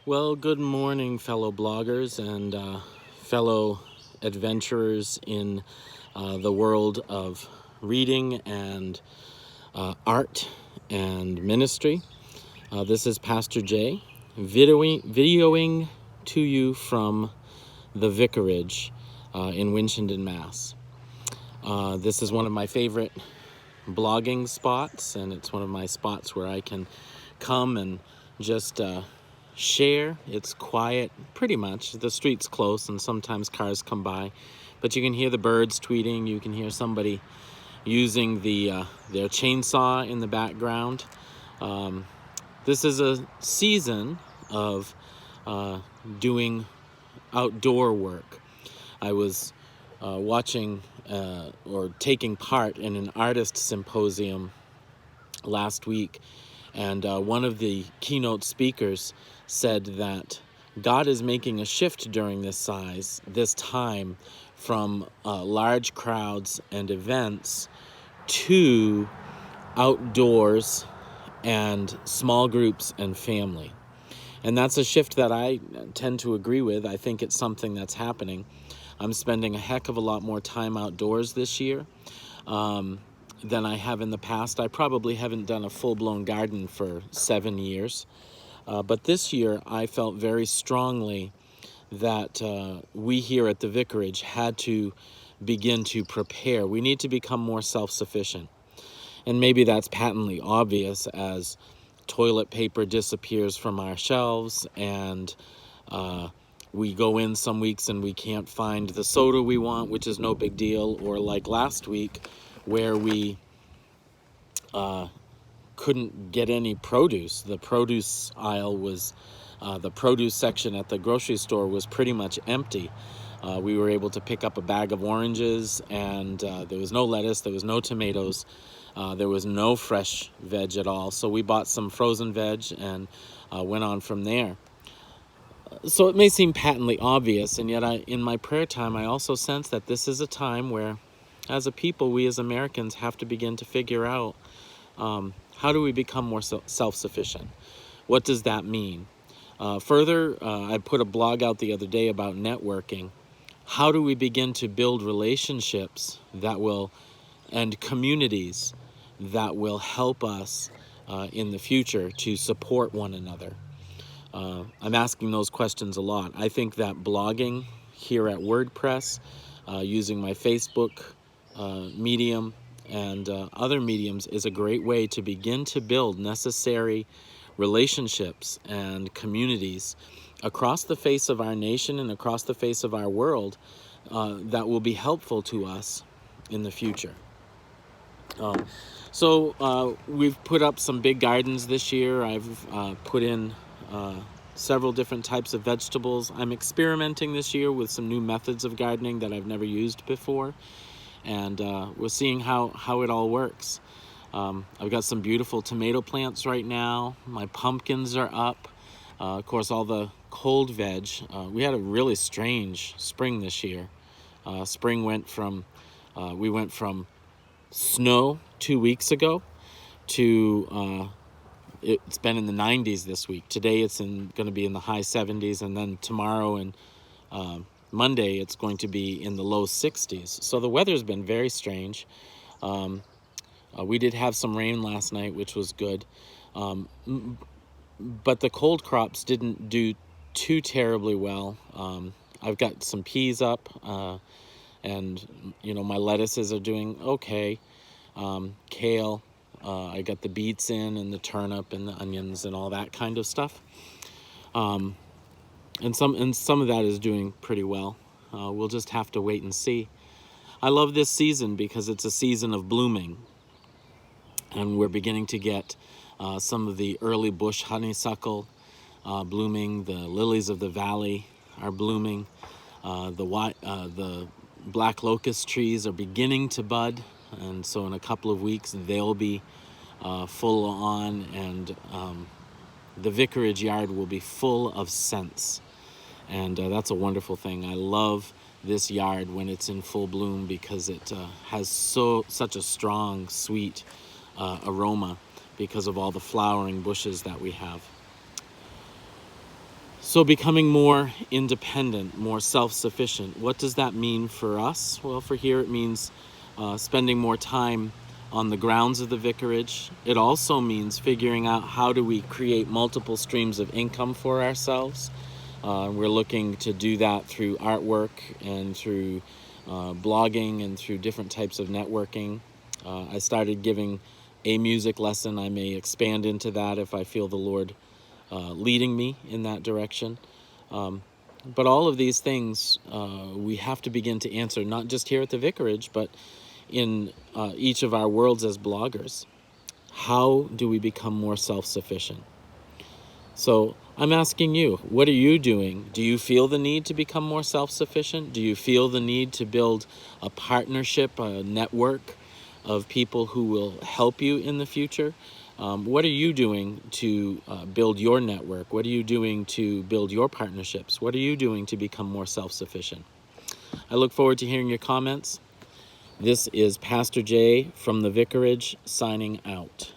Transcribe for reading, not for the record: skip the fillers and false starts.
Well, good morning, fellow bloggers and fellow adventurers in the world of reading and art and ministry. This is Pastor Jay, videoing to you from the Vicarage in Winchendon, Mass. This is one of my favorite blogging spots, and it's one of my spots where I can come and just share. It's quiet, pretty much. The street's close and sometimes cars come by, but you can hear the birds tweeting. You can hear somebody using their chainsaw in the background. This is a season of doing outdoor work. I was watching or taking part in an artist symposium last week, and one of the keynote speakers said that God is making a shift during this time from large crowds and events to outdoors and small groups and family. And that's a shift that I tend to agree with. I think it's something that's happening. I'm spending a heck of a lot more time outdoors this year than I have in the past. I probably haven't done a full-blown garden for 7 years. But this year I felt very strongly that we here at the Vicarage had to begin to prepare. We need to become more self-sufficient. And maybe that's patently obvious as toilet paper disappears from our shelves and we go in some weeks and we can't find the soda we want, which is no big deal, or like last week where we couldn't get any produce. The produce aisle was, the produce section at the grocery store was pretty much empty. We were able to pick up a bag of oranges and there was no lettuce, there was no tomatoes, there was no fresh veg at all. So we bought some frozen veg and went on from there. So it may seem patently obvious, and yet in my prayer time, I also sense that this is a time where, as a people, we as Americans have to begin to figure out how do we become more self-sufficient? What does that mean? Further, I put a blog out the other day about networking. How do we begin to build relationships that will, and communities that will help us in the future to support one another? I'm asking those questions a lot. I think that blogging here at WordPress, using my Facebook medium and other mediums is a great way to begin to build necessary relationships and communities across the face of our nation and across the face of our world that will be helpful to us in the future. So we've put up some big gardens this year. I've put in several different types of vegetables. I'm experimenting this year with some new methods of gardening that I've never used before, and we're seeing how it all works. I've got some beautiful tomato plants right now. My pumpkins are up. Of course, all the cold veg. We had a really strange spring this year. Spring went from, we went from snow 2 weeks ago to it's been in the 90s this week. Today it's going to be in the high 70s, and then tomorrow and Monday it's going to be in the low 60s. So the weather's been very strange. We did have some rain last night, which was good, but the cold crops didn't do too terribly well. I've got some peas up, and my lettuces are doing okay. Kale, I got the beets in, and the turnip and the onions and all that kind of stuff. And some of that is doing pretty well. We'll just have to wait and see. I love this season because it's a season of blooming, and we're beginning to get some of the early bush honeysuckle blooming. The lilies of the valley are blooming. The black locust trees are beginning to bud, and so in a couple of weeks they'll be full on, and the vicarage yard will be full of scents, and that's a wonderful thing. I love this yard when it's in full bloom because it has such a strong, sweet aroma because of all the flowering bushes that we have. So becoming more independent, more self-sufficient, what does that mean for us? Well, for here it means spending more time on the grounds of the vicarage. It also means figuring out how do we create multiple streams of income for ourselves. We're looking to do that through artwork and through blogging and through different types of networking. I started giving a music lesson. I may expand into that if I feel the Lord leading me in that direction. But all of these things we have to begin to answer, not just here at the vicarage, but in each of our worlds as bloggers. How do we become more self-sufficient? So I'm asking you, what are you doing? Do you feel the need to become more self-sufficient? Do you feel the need to build a partnership, a network of people who will help you in the future? What are you doing to build your network? What are you doing to build your partnerships? What are you doing to become more self-sufficient? I look forward to hearing your comments. This is Pastor Jay from the Vicarage signing out.